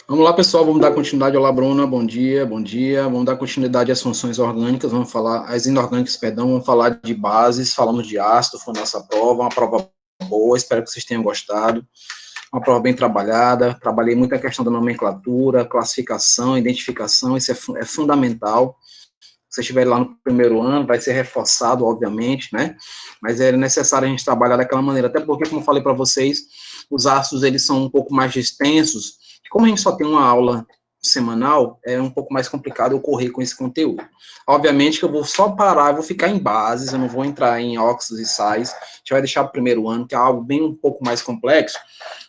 Vamos lá, pessoal, vamos dar continuidade. Olá, Bruna, bom dia, bom dia. Vamos dar continuidade às funções orgânicas, vamos falar, as inorgânicas, perdão, vamos falar de bases, falamos de ácido, foi nossa prova, uma prova boa, espero que vocês tenham gostado. Uma prova bem trabalhada, trabalhei muito a questão da nomenclatura, classificação, identificação, isso é fundamental. Se você estiver lá no primeiro ano, vai ser reforçado, obviamente, né? Mas é necessário a gente trabalhar daquela maneira, até porque, como eu falei para vocês, os ácidos, eles são um pouco mais extensos, e como a gente só tem uma aula semanal, é um pouco mais complicado eu correr com esse conteúdo. Obviamente que eu vou só parar, eu vou ficar em bases, eu não vou entrar em óxidos e sais, a gente vai deixar para o primeiro ano, que é algo bem um pouco mais complexo,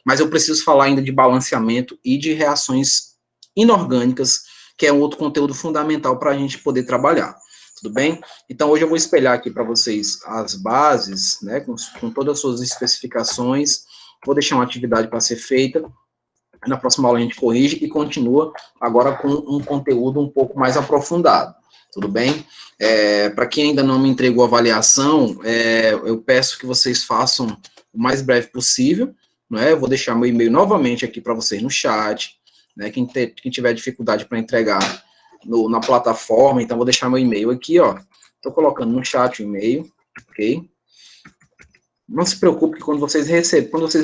mas eu preciso falar ainda de balanceamento e de reações inorgânicas, que é um outro conteúdo fundamental para a gente poder trabalhar, tudo bem? Então, hoje eu vou espelhar aqui para vocês as bases, né, com todas as suas especificações, vou deixar uma atividade para ser feita, na próxima aula a gente corrige e continua agora com um conteúdo um pouco mais aprofundado, tudo bem? Para quem ainda não me entregou a avaliação, eu peço que vocês façam o mais breve possível, né? Eu vou deixar meu e-mail novamente aqui para vocês no chat, né? Quem tiver dificuldade para entregar na plataforma, então vou deixar meu e-mail aqui, ó. Estou colocando no chat o e-mail, ok? Não se preocupe que quando vocês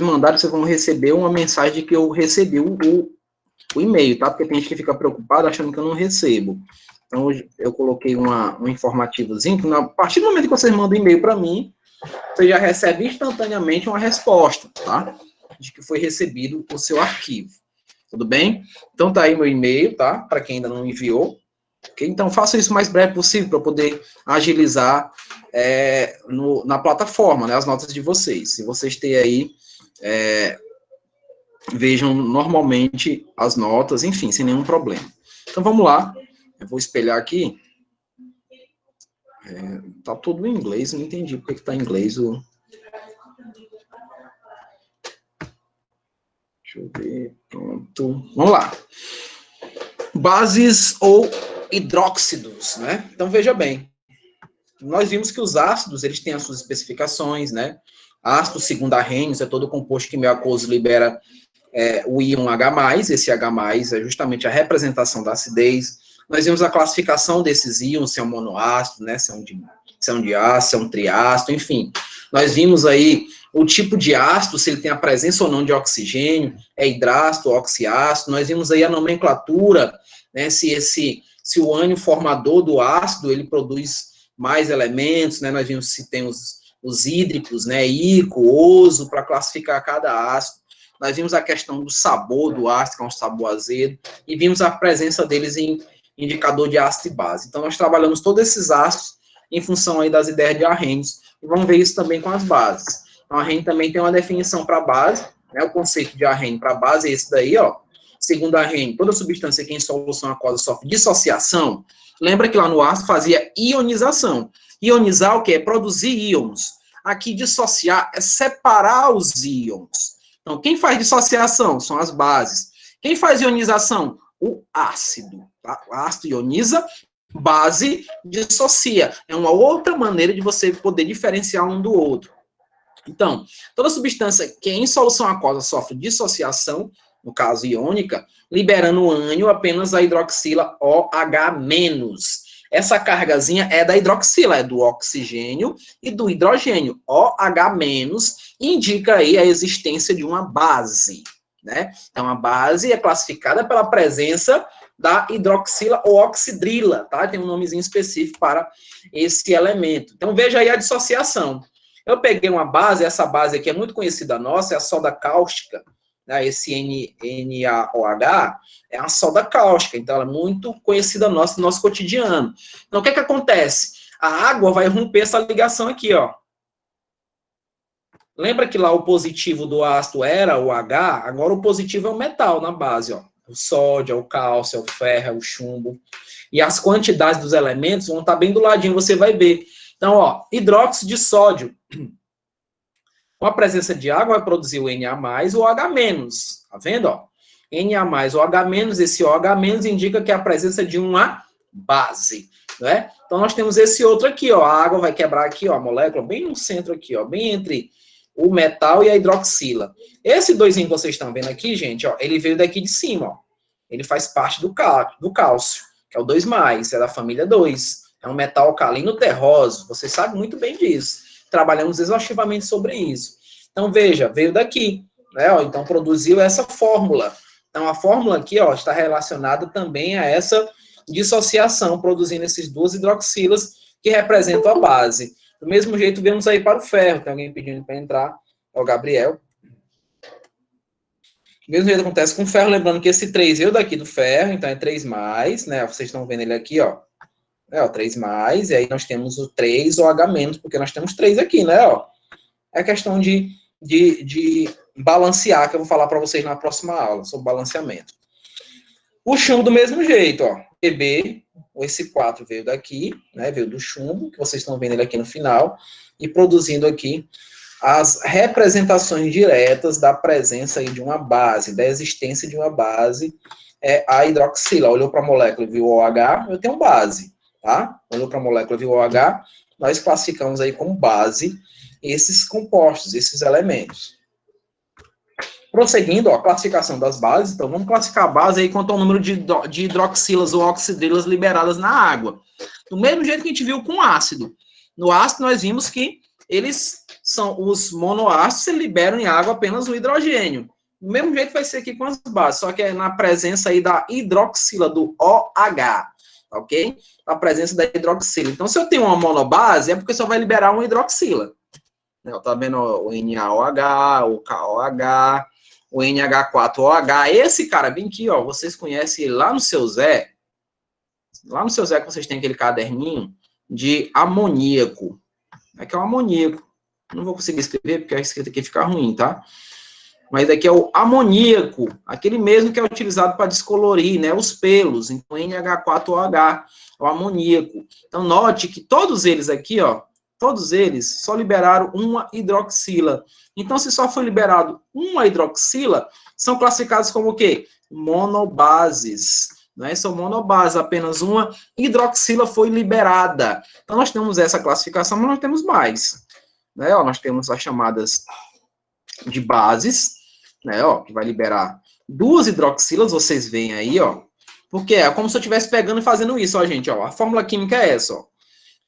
mandarem, vocês vão receber uma mensagem de que eu recebi o e-mail, tá? Porque tem gente que fica preocupado achando que eu não recebo. Então, eu coloquei um informativozinho, que a partir do momento que vocês mandam e-mail para mim, você já recebe instantaneamente uma resposta, tá? De que foi recebido o seu arquivo. Tudo bem? Então, tá aí meu e-mail, tá? Para quem ainda não enviou. Okay? Então, faça isso o mais breve possível para poder agilizar na plataforma, né, as notas de vocês. Se vocês têm aí, vejam normalmente as notas, enfim, sem nenhum problema. Então, vamos lá. Eu vou espelhar aqui. Tá tudo em inglês, não entendi porque que tá em inglês o... Deixa eu ver, pronto. Vamos lá. Bases ou hidróxidos, né? Então, veja bem. Nós vimos que os ácidos, eles têm as suas especificações, né? Ácido, segundo Arrhenius, é todo composto que meio aquoso libera o íon H+, esse H+, é justamente a representação da acidez. Nós vimos a classificação desses íons, se é um monoácido, né? Se é um diácido, se é um triácido, enfim. Nós vimos aí o tipo de ácido, se ele tem a presença ou não de oxigênio, é hidrácido, oxiácido. Nós vimos aí a nomenclatura, né? Se o ânion formador do ácido, ele produz mais elementos, né? Nós vimos se tem os hídricos, né? Ico, oso, para classificar cada ácido. Nós vimos a questão do sabor do ácido, que é um sabor azedo, e vimos a presença deles em indicador de ácido e base. Então, nós trabalhamos todos esses ácidos em função aí das ideias de Arrhenius, e vamos ver isso também com as bases. Então, a Arrhenius também tem uma definição para base, né? O conceito de Arrhenius para base é esse daí, ó. Segundo Arrhenius, toda substância que em solução aquosa sofre dissociação, lembra que lá no ácido fazia ionização. Ionizar o quê? É produzir íons. Aqui, dissociar é separar os íons. Então, quem faz dissociação? São as bases. Quem faz ionização? O ácido. Tá? O ácido ioniza, base dissocia. É uma outra maneira de você poder diferenciar um do outro. Então, toda substância que em solução aquosa sofre dissociação, no caso iônica, liberando o ânion apenas a hidroxila OH-. Essa cargazinha é da hidroxila, é do oxigênio e do hidrogênio. OH- indica aí a existência de uma base, né? Então, a base é classificada pela presença da hidroxila ou oxidrila, tá? Tem um nomezinho específico para esse elemento. Então, veja aí a dissociação. Eu peguei uma base, essa base aqui é muito conhecida nossa, é a soda cáustica, né? Esse NaOH é a soda cáustica, então ela é muito conhecida nossa no nosso cotidiano. Então, o que acontece? A água vai romper essa ligação aqui, ó. Lembra que lá o positivo do ácido era o H? Agora o positivo é o metal na base, ó. O sódio, o cálcio, o ferro, o chumbo. E as quantidades dos elementos vão estar bem do ladinho, você vai ver. Então, ó, hidróxido de sódio. Com a presença de água, vai produzir o Na+, o OH-. Tá vendo, ó? Na+, o OH-, esse OH- indica que é a presença de uma base, né? Então, nós temos esse outro aqui, ó. A água vai quebrar aqui, ó, a molécula, bem no centro aqui, ó, bem entre o metal e a hidroxila. Esse doisinho que vocês estão vendo aqui, gente, ó, ele veio daqui de cima, ó. ele faz parte do cálcio, que é o 2+, é da família 2. É um metal alcalino terroso, você sabe muito bem disso. Trabalhamos exaustivamente sobre isso. Então, veja, veio daqui, né? Ó, então, produziu essa fórmula. Então, a fórmula aqui, ó, está relacionada também a essa dissociação, produzindo esses duas hidroxilas que representam a base. Do mesmo jeito, vemos aí para o ferro. Tem alguém pedindo para entrar? É o Gabriel. O mesmo jeito acontece com o ferro, lembrando que esse 3 veio daqui do ferro, então é 3+, né? Vocês estão vendo ele aqui, ó. É, ó, 3+, e aí nós temos o 3 OH-, porque nós temos 3 aqui, né, ó. É questão de balancear, que eu vou falar para vocês na próxima aula, sobre balanceamento. O chumbo do mesmo jeito, ó. PB, esse 4 veio daqui, né, veio do chumbo, que vocês estão vendo ele aqui no final, e produzindo aqui as representações diretas da presença aí de uma base, da existência de uma base, a hidroxila. Olhou para a molécula e viu o OH, eu tenho base, tá? Olhou para a molécula e viu o OH, nós classificamos aí como base esses compostos, esses elementos. Prosseguindo, ó, a classificação das bases, então vamos classificar a base aí quanto ao número de hidroxilas ou oxidrilas liberadas na água. Do mesmo jeito que a gente viu com ácido. No ácido, nós vimos que eles são os monoácidos, que liberam em água apenas o hidrogênio. Do mesmo jeito vai ser aqui com as bases, só que é na presença aí da hidroxila, do OH, ok? A presença da hidroxila. Então, se eu tenho uma monobase, é porque só vai liberar uma hidroxila. Tá vendo o NaOH, o KOH, o NH4OH. Esse cara bem aqui, ó, vocês conhecem ele lá no seu Zé. Lá no seu Zé que vocês têm aquele caderninho de amoníaco. É que é o amoníaco. Não vou conseguir escrever, porque a escrita aqui fica ruim, tá? Mas daqui é o amoníaco, aquele mesmo que é utilizado para descolorir, né, os pelos. Então, NH4OH, o amoníaco. Então, note que todos eles aqui, ó, todos eles só liberaram uma hidroxila. Então, se só foi liberado uma hidroxila, são classificados como o quê? Monobases. Né? São monobases, apenas uma hidroxila foi liberada. Então, nós temos essa classificação, mas nós temos mais. Né? Ó, nós temos as chamadas de bases, né? Ó, que vai liberar duas hidroxilas, vocês veem aí, ó. Porque é como se eu estivesse pegando e fazendo isso, ó, gente, ó. A fórmula química é essa, ó.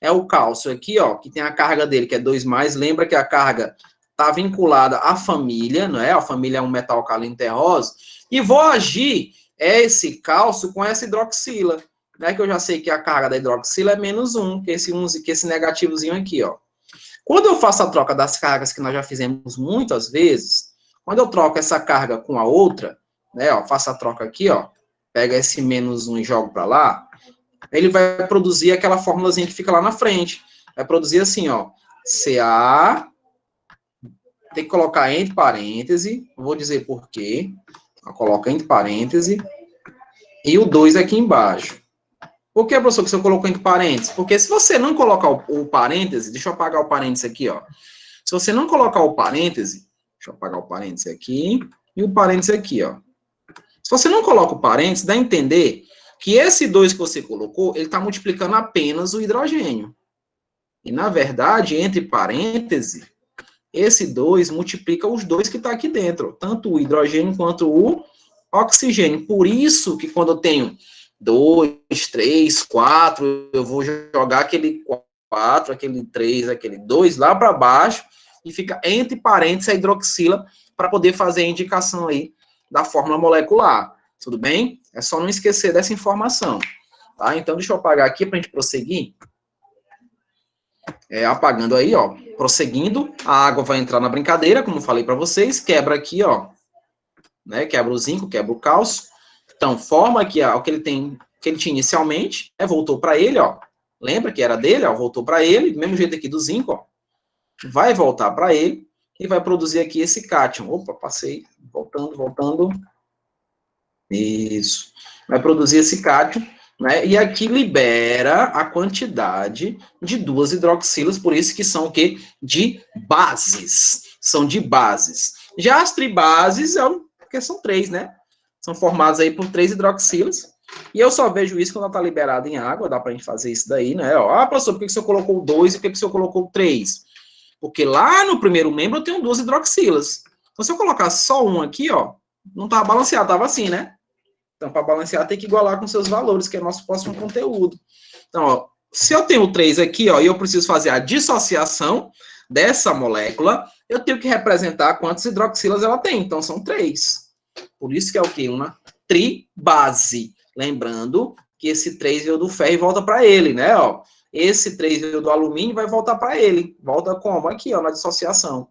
É o cálcio aqui, ó, que tem a carga dele, que é 2+. Lembra que a carga está vinculada à família, não é? A família é um metal alcalino terroso. E vou agir esse cálcio com essa hidroxila, né? Que eu já sei que a carga da hidroxila é -1, que esse negativozinho aqui, ó. Quando eu faço a troca das cargas, que nós já fizemos muitas vezes, quando eu troco essa carga com a outra, né, ó, faço a troca aqui, ó, pega esse -1 e jogo para lá, ele vai produzir aquela formulazinha que fica lá na frente. Vai produzir assim, ó, Ca, tem que colocar entre parênteses, vou dizer por quê, coloca entre parênteses, e o 2 aqui embaixo. Por que, professor, que você colocou entre parênteses? Porque se você não colocar o parêntese, deixa eu apagar o parêntese aqui, ó. Se você não colocar o parêntese, deixa eu apagar o parêntese aqui e o parêntese aqui, ó. Se você não coloca o parêntese, dá a entender que esse 2 que você colocou, ele está multiplicando apenas o hidrogênio. E, na verdade, entre parênteses, esse 2 multiplica os dois que está aqui dentro, tanto o hidrogênio quanto o oxigênio. Por isso que quando eu tenho 2, 3, 4, eu vou jogar aquele 4, aquele 3, aquele 2 lá para baixo e fica entre parênteses a hidroxila para poder fazer a indicação aí da fórmula molecular. Tudo bem? É só não esquecer dessa informação. Tá? Então, deixa eu apagar aqui para a gente prosseguir. Apagando aí, ó. Prosseguindo, a água vai entrar na brincadeira, como eu falei para vocês. Quebra aqui, ó. Né? Quebra o zinco, quebra o cálcio. Então, forma aqui ó, o que ele tem, que ele tinha inicialmente, voltou para ele, ó. Lembra que era dele, ó, voltou para ele, do mesmo jeito aqui do zinco, ó. Vai voltar para ele e vai produzir aqui esse cátion. Opa, passei, voltando. Isso. Vai produzir esse cátion, né? E aqui libera a quantidade de duas hidroxilas, por isso que são o quê? De bases. São de bases. Já as tribases, porque são 3, né? São formados aí por 3 hidroxilas. E eu só vejo isso quando ela está liberada em água. Dá para a gente fazer isso daí, né? Professor, por que o senhor colocou 2 e por que o senhor colocou 3? Porque lá no primeiro membro eu tenho 2 hidroxilas. Então, se eu colocar só um aqui, ó, não estava balanceado, estava assim, né? Então, para balancear, tem que igualar com seus valores, que é nosso próximo conteúdo. Então, ó, se eu tenho 3 aqui, ó, e eu preciso fazer a dissociação dessa molécula, eu tenho que representar quantas hidroxilas ela tem. Então, são 3. Por isso que é o quê? Uma tribase. Lembrando que esse 3 veio do ferro e volta para ele, né? Ó, esse 3 veio do alumínio e vai voltar para ele. Volta como? Aqui, ó, na dissociação.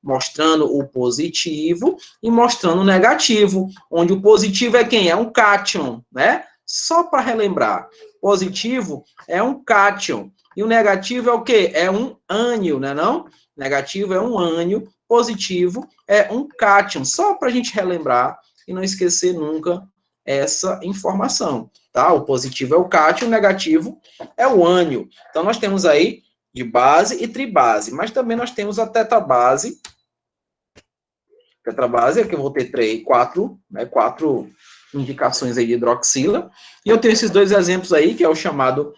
Mostrando o positivo e mostrando o negativo. Onde o positivo é quem? É um cátion, né? Só para relembrar. Positivo é um cátion. E o negativo é o quê? É um ânion, né não? Negativo é um ânion. Positivo é um cátion. Só para a gente relembrar e não esquecer nunca essa informação, tá? O positivo é o cátion, o negativo é o ânion. Então, nós temos aí de base e tribase, mas também nós temos a tetrabase. Tetrabase, aqui eu vou ter 4 indicações aí de hidroxila, e eu tenho esses 2 exemplos aí, que é o chamado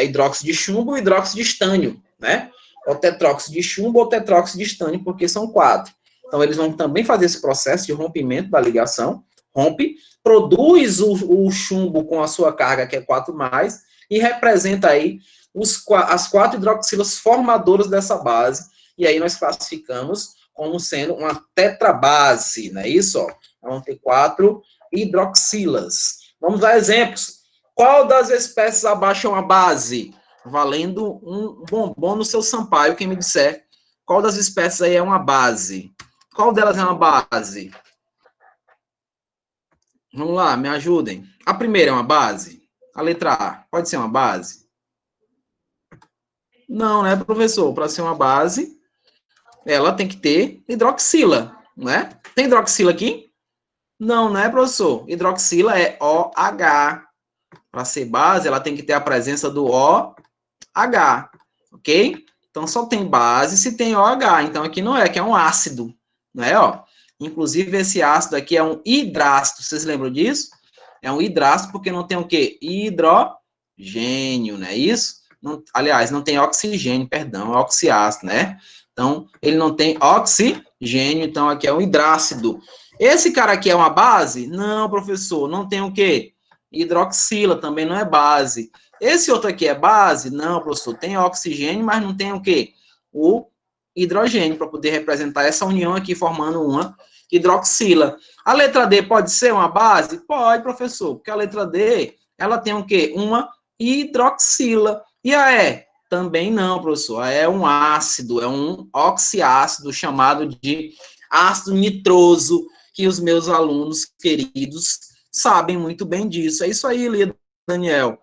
hidróxido de chumbo e hidróxido de estânio, né? O tetróxido de chumbo ou tetróxido de estânio, porque são 4. Então, eles vão também fazer esse processo de rompimento da ligação, rompe, produz o chumbo com a sua carga, que é 4+, e representa aí as 4 hidroxilas formadoras dessa base, e aí nós classificamos como sendo uma tetrabase, não é isso? Ó, vamos ter 4 hidroxilas. Vamos dar exemplos. Qual das espécies abaixo é uma base? Valendo um bombom no seu Sampaio, quem me disser qual das espécies aí é uma base. Qual delas é uma base? Vamos lá, me ajudem. A primeira é uma base? A letra A pode ser uma base? Não, né, professor? Para ser uma base, ela tem que ter hidroxila, né? Tem hidroxila aqui? Não, né, professor? Hidroxila é OH. Para ser base, ela tem que ter a presença do OH, ok? Então, só tem base se tem OH. Então, aqui não é, que é um ácido, não é, ó? Inclusive, esse ácido aqui é um hidrácido. Vocês lembram disso? É um hidrácido porque não tem o quê? Hidrogênio, não é isso? Não, aliás, não tem oxigênio, perdão, é oxiácido, né? Então, ele não tem oxigênio, então aqui é um hidrácido. Esse cara aqui é uma base? Não, professor, não tem o quê? Hidroxila, também não é base. Esse outro aqui é base? Não, professor, tem oxigênio, mas não tem o quê? O hidrogênio, para poder representar essa união aqui, formando uma hidroxila. A letra D pode ser uma base? Pode, professor, porque a letra D, ela tem o quê? Uma hidroxila. E a E? Também não, professor. A E é um ácido, é um oxiácido chamado de ácido nitroso, que os meus alunos queridos sabem muito bem disso. É isso aí, Daniel.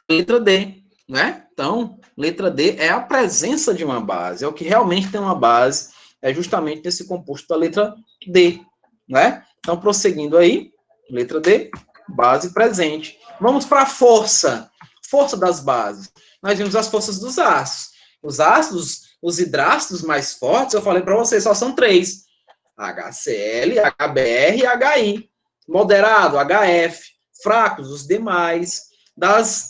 Letra D, né? Então, letra D é a presença de uma base, é o que realmente tem uma base, é justamente nesse composto da letra D, né? Então, prosseguindo aí, letra D, base presente. Vamos para a força das bases. Nós vimos as forças dos ácidos. Os ácidos, os hidrácidos mais fortes, eu falei para vocês, só são 3. HCl, HBr e HI. Moderado, HF. Fracos, os demais.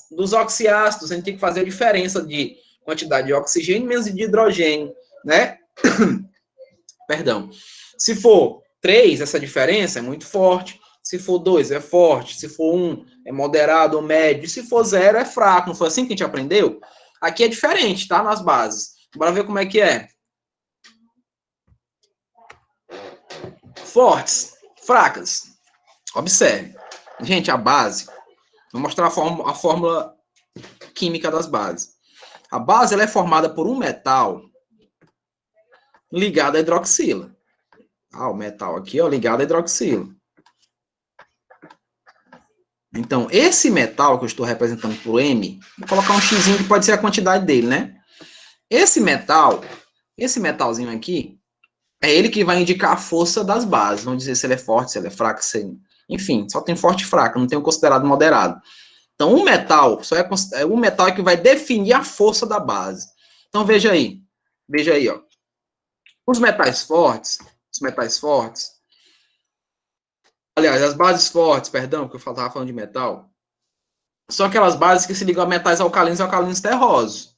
Dos oxiácidos, a gente tem que fazer a diferença de quantidade de oxigênio menos de hidrogênio, né? Perdão. Se for 3, essa diferença é muito forte. Se for 2, é forte. Se for 1, é moderado ou médio. Se for 0, é fraco. Não foi assim que a gente aprendeu? Aqui é diferente, tá? Nas bases. Bora ver como é que é. Fortes, fracas. Observe. Gente, a base. Vou mostrar a fórmula química das bases. A base ela é formada por um metal ligado à hidroxila. O metal aqui, ó, ligado à hidroxila. Então, esse metal que eu estou representando por M, vou colocar um x que pode ser a quantidade dele, né? Esse metalzinho aqui, é ele que vai indicar a força das bases. Vamos dizer se ele é forte, se ele é fraco, se ele... Enfim, só tem forte e fraco, não tem o considerado moderado. Então, o metal é que vai definir a força da base. Então, veja aí, ó. Os metais fortes, aliás, as bases fortes, perdão, porque eu estava falando de metal, são aquelas bases que se ligam a metais alcalinos e alcalinos terrosos.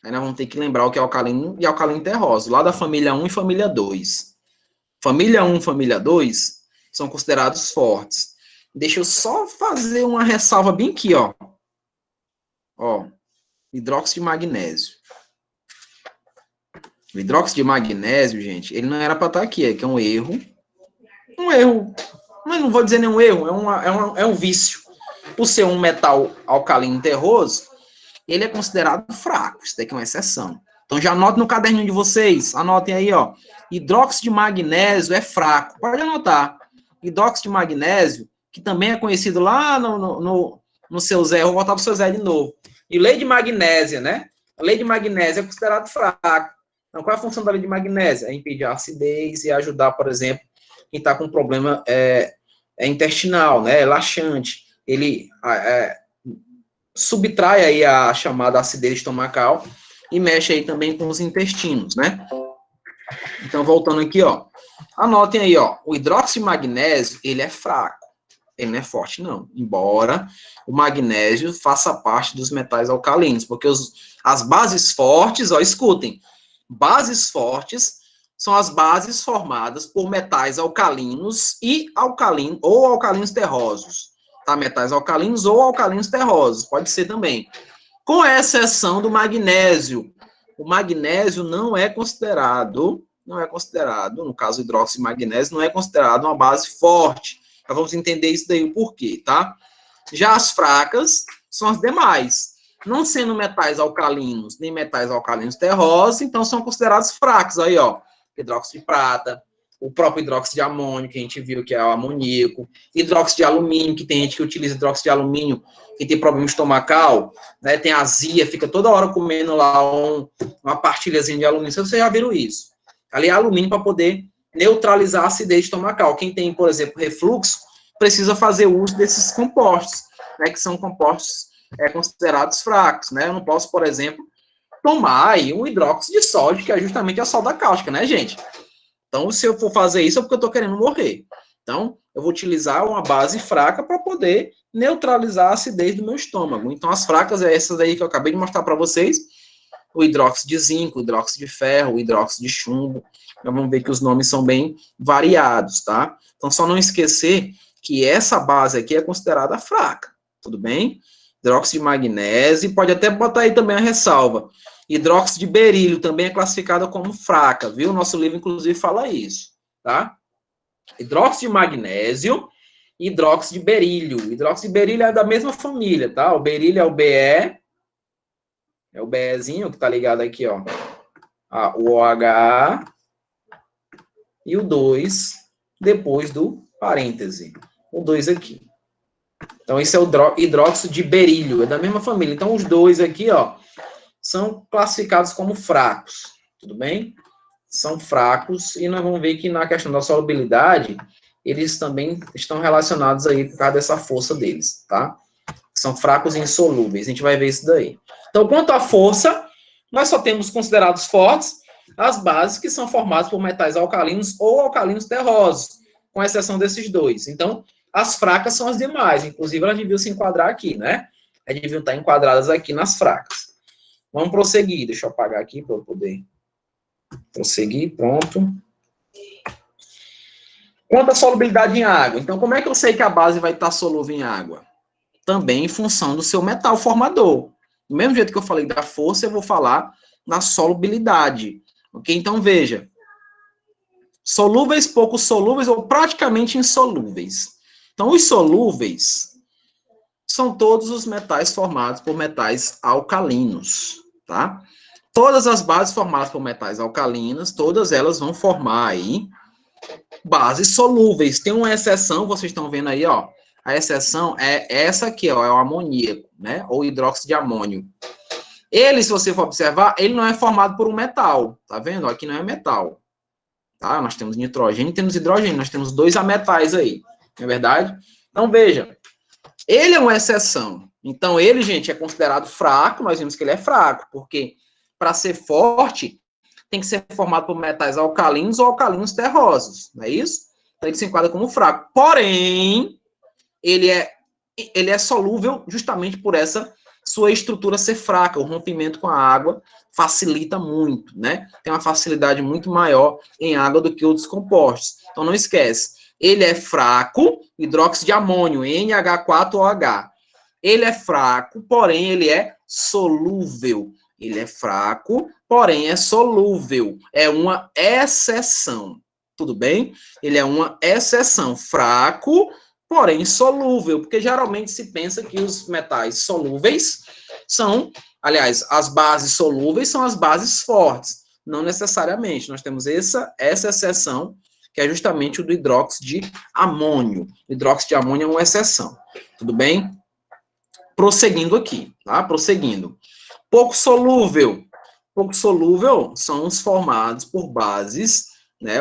Aí nós vamos ter que lembrar o que é alcalino e alcalino terroso, lá da família 1 e família 2. Família 1, família 2 são considerados fortes. Deixa eu só fazer uma ressalva bem aqui, ó. Ó, hidróxido de magnésio. O hidróxido de magnésio, gente, ele não era para estar aqui, é que é um erro. Um erro, mas não vou dizer nenhum erro, é um vício. Por ser um metal alcalino terroso, ele é considerado fraco, isso daqui é uma exceção. Então já anotem no caderninho de vocês, anotem aí, ó. Hidróxido de magnésio é fraco, pode anotar. Hidróxido de magnésio, que também é conhecido lá no seu Zé, eu vou voltar para o seu Zé de novo. E lei de magnésia, né? A lei de magnésia é considerado fraco. Então, qual é a função da lei de magnésia? É impedir a acidez e ajudar, por exemplo, quem está com problema intestinal, né? Laxante. Ele subtrai aí a chamada acidez estomacal e mexe aí também com os intestinos, né? Então, voltando aqui, ó. Anotem aí, ó. O hidróxido de magnésio, ele é fraco. Ele não é forte, não. Embora o magnésio faça parte dos metais alcalinos, porque as bases fortes, ó, escutem. Bases fortes são as bases formadas por metais alcalinos ou alcalinos terrosos. Tá? Metais alcalinos ou alcalinos terrosos, pode ser também. Com exceção do magnésio. O magnésio não é considerado, no caso hidróxido de magnésio, não é considerado uma base forte. Então, vamos entender isso daí, o porquê, tá? Já as fracas são as demais. Não sendo metais alcalinos, nem metais alcalinos terrosos, então são considerados fracos. Aí, ó, hidróxido de prata, o próprio hidróxido de amônio, que a gente viu que é o amoníaco, hidróxido de alumínio, que tem gente que utiliza hidróxido de alumínio, que tem problema estomacal, né, tem azia, fica toda hora comendo lá uma partilhazinha de alumínio. Vocês já viram isso. Ali é alumínio para poder neutralizar a acidez estomacal. Quem tem, por exemplo, refluxo, precisa fazer uso desses compostos, né, que são compostos considerados fracos, né? Eu não posso, por exemplo, tomar aí um hidróxido de sódio, que é justamente a soda cáustica, né, gente? Então, se eu for fazer isso, é porque eu estou querendo morrer. Então, eu vou utilizar uma base fraca para poder neutralizar a acidez do meu estômago. Então, as fracas é essas aí que eu acabei de mostrar para vocês. O hidróxido de zinco, o hidróxido de ferro, o hidróxido de chumbo. Então, vamos ver que os nomes são bem variados, tá? Então, só não esquecer que essa base aqui é considerada fraca, tudo bem? Hidróxido de magnésio, pode até botar aí também a ressalva. Hidróxido de berílio também é classificada como fraca, viu? Nosso livro, inclusive, fala isso, tá? Hidróxido de magnésio e hidróxido de berílio. Hidróxido de berílio é da mesma família, tá? O berílio é o Be, é o Bezinho, que tá ligado aqui, ó. O OH e o 2 depois do parêntese. O 2 aqui. Então, esse é o hidróxido de berílio, é da mesma família. Então, os dois aqui, ó, são classificados como fracos, tudo bem? São fracos, e nós vamos ver que na questão da solubilidade, eles também estão relacionados aí por causa dessa força deles, tá? São fracos e insolúveis, a gente vai ver isso daí. Então, quanto à força, nós só temos considerados fortes as bases que são formadas por metais alcalinos ou alcalinos terrosos, com exceção desses dois. Então, as fracas são as demais, inclusive elas deviam se enquadrar aqui, né? Elas deviam estar enquadradas aqui nas fracas. Vamos prosseguir, deixa eu apagar aqui para eu poder prosseguir, pronto. Quanto à solubilidade em água, então como é que eu sei que a base vai estar solúvel em água? Também em função do seu metal formador. Do mesmo jeito que eu falei da força, eu vou falar da solubilidade, ok? Então veja, solúveis, pouco solúveis ou praticamente insolúveis. Então, os solúveis são todos os metais formados por metais alcalinos, tá? Todas as bases formadas por metais alcalinos, todas elas vão formar aí bases solúveis. Tem uma exceção, vocês estão vendo aí, ó. A exceção é essa aqui, ó, é o amoníaco, né? Ou hidróxido de amônio. Ele, se você for observar, ele não é formado por um metal, tá vendo? Aqui não é metal. Tá? Nós temos nitrogênio e temos hidrogênio, nós temos dois ametais aí, não é verdade? Então, veja, ele é uma exceção. Então, ele, gente, é considerado fraco, nós vimos que ele é fraco, porque para ser forte, tem que ser formado por metais alcalinos ou alcalinos terrosos, não é isso? Então, ele se enquadra como fraco. Porém, ele é solúvel justamente por essa sua estrutura ser fraca, o rompimento com a água facilita muito, né? Tem uma facilidade muito maior em água do que outros compostos. Então, não esquece, Ele é fraco, hidróxido de amônio, NH4OH. Ele é fraco, porém ele é solúvel. Ele é fraco, porém é solúvel. É uma exceção. Tudo bem? Ele é uma exceção. Fraco, porém solúvel. Porque geralmente se pensa que os metais solúveis são, aliás, as bases solúveis são as bases fortes. Não necessariamente. Nós temos essa exceção, que é justamente o do hidróxido de amônio. O hidróxido de amônio é uma exceção. Tudo bem? Prosseguindo aqui, tá? Prosseguindo. Pouco solúvel. Pouco solúvel são os formados por bases, né?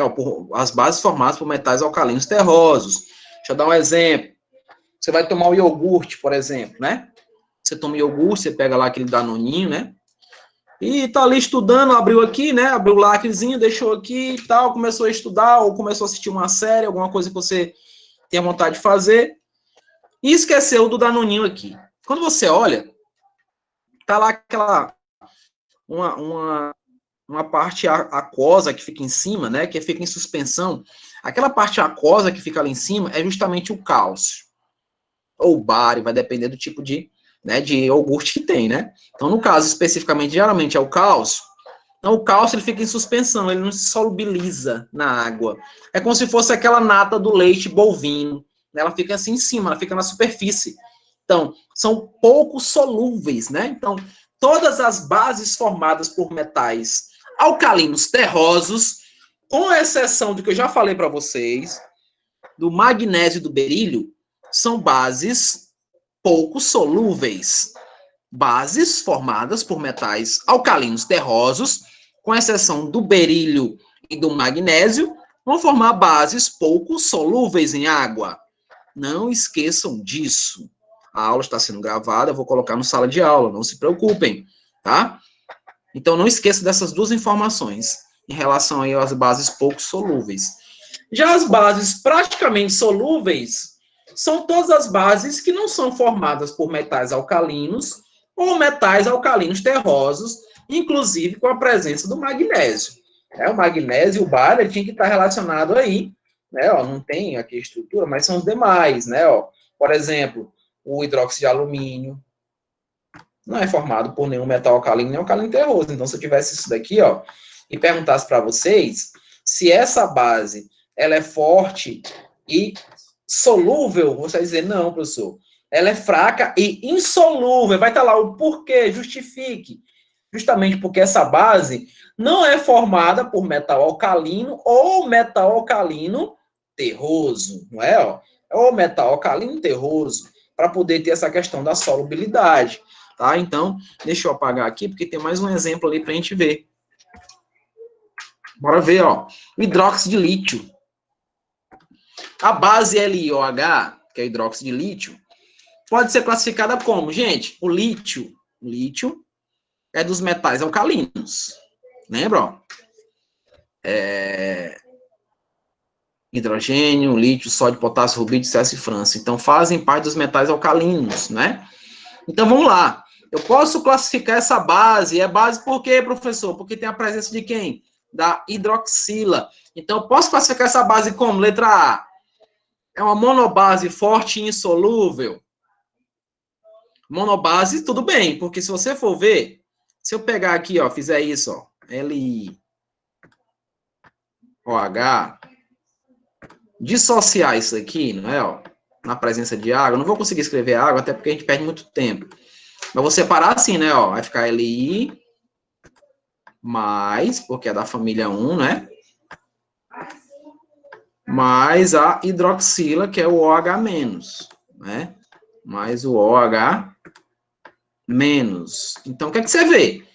As bases formadas por metais alcalinos terrosos. Deixa eu dar um exemplo. Você vai tomar o iogurte, por exemplo, né? Você toma iogurte, você pega lá aquele danoninho, né? E tá ali estudando, abriu aqui, né? Abriu o lacrezinho, deixou aqui e tal, começou a estudar, ou começou a assistir uma série, alguma coisa que você tenha vontade de fazer, e esqueceu do danoninho aqui. Quando você olha, tá lá aquela uma parte aquosa que fica em cima, né, que fica em suspensão. Aquela parte aquosa que fica ali em cima é justamente o cálcio. Ou bário, vai depender do tipo de, né, de iogurte que tem, né? Então, no caso, especificamente, geralmente é o cálcio. Então, o cálcio ele fica em suspensão, ele não se solubiliza na água. É como se fosse aquela nata do leite bovino. Né? Ela fica assim em cima, ela fica na superfície. Então, são pouco solúveis, né? Então, todas as bases formadas por metais alcalinos terrosos, com exceção do que eu já falei para vocês, do magnésio e do berílio, são bases pouco solúveis. Bases formadas por metais alcalinos terrosos, com exceção do berílio e do magnésio, vão formar bases pouco solúveis em água. Não esqueçam disso. A aula está sendo gravada, eu vou colocar no sala de aula, não se preocupem, tá? Então, não esqueça dessas duas informações em relação aí às bases pouco solúveis. Já as bases praticamente solúveis são todas as bases que não são formadas por metais alcalinos ou metais alcalinos terrosos, inclusive com a presença do magnésio. O magnésio e o bário tinha que estar relacionado aí, né? Não tem aqui a estrutura, mas são os demais, né? Por exemplo, o hidróxido de alumínio não é formado por nenhum metal alcalino nem alcalino terroso. Então, se eu tivesse isso daqui, e perguntasse para vocês se essa base ela é forte e solúvel, você vai dizer, não, professor. Ela é fraca e insolúvel. Vai estar lá o porquê, justifique. Justamente porque essa base não é formada por metal alcalino ou metal alcalino terroso, não é? Ou metal alcalino terroso, para poder ter essa questão da solubilidade, tá? Então, deixa eu apagar aqui, porque tem mais um exemplo ali para a gente ver. Bora ver, o hidróxido de lítio. A base LiOH, que é hidróxido de lítio, pode ser classificada como, gente, o lítio é dos metais alcalinos. Lembra? Hidrogênio, lítio, sódio, potássio, rubídio, césio e frança. Então, fazem parte dos metais alcalinos, né? Então, vamos lá. Eu posso classificar essa base. É base por quê, professor? Porque tem a presença de quem? Da hidroxila. Então, eu posso classificar essa base como? Letra A. É uma monobase forte e insolúvel. Monobase, tudo bem, porque se você for ver, se eu pegar aqui, fizer isso, LiOH, dissociar isso aqui, não é, na presença de água, eu não vou conseguir escrever água, até porque a gente perde muito tempo. Mas vou separar assim, né, vai ficar Li mais, porque é da família 1, né? Mais a hidroxila, que é o OH menos, né? Mais o OH menos. Então, o que é que você vê?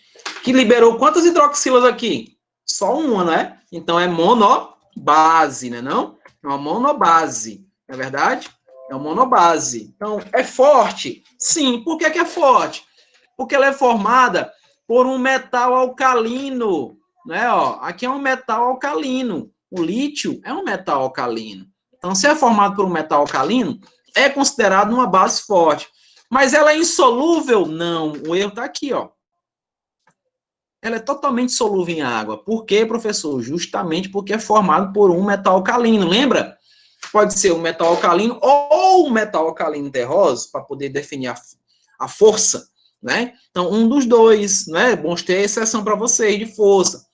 Que liberou quantas hidroxilas aqui? Só uma, né? Então, é monobase, né? Não? É uma monobase, não é verdade? É uma monobase. Então, é forte? Sim. Por que é forte? Porque ela é formada por um metal alcalino, né? Aqui é um metal alcalino. O lítio é um metal alcalino. Então, se é formado por um metal alcalino, é considerado uma base forte. Mas ela é insolúvel? Não. O erro está aqui, Ela é totalmente solúvel em água. Por quê, professor? Justamente porque é formado por um metal alcalino. Lembra? pode ser um metal alcalino ou um metal alcalino terroso, para poder definir a força, né? Então, um dos dois, né? Bom ter exceção para vocês de força,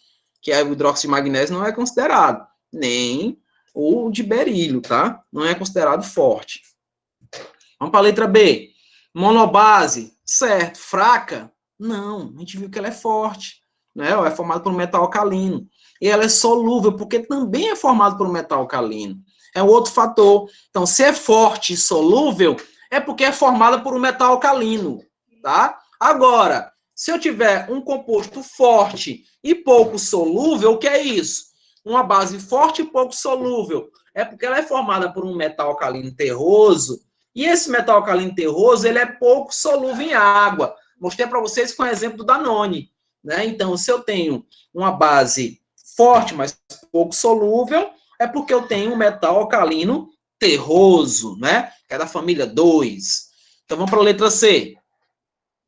que é o hidróxido de magnésio não é considerado, nem o de berílio, tá? Não é considerado forte. Vamos para a letra B. Monobase, certo. Fraca? Não, a gente viu que ela é forte, né? Ela é formada por um metal alcalino. E ela é solúvel, porque também é formada por um metal alcalino. É um outro fator. Então, se é forte e solúvel, é porque é formada por um metal alcalino, tá? Agora, se eu tiver um composto forte e pouco solúvel, o que é isso? Uma base forte e pouco solúvel. É porque ela é formada por um metal alcalino terroso, e esse metal alcalino terroso, ele é pouco solúvel em água. Mostrei para vocês com o exemplo do Danone, né? Então, se eu tenho uma base forte, mas pouco solúvel, é porque eu tenho um metal alcalino terroso, né? Que é da família 2. Então, vamos para a letra C.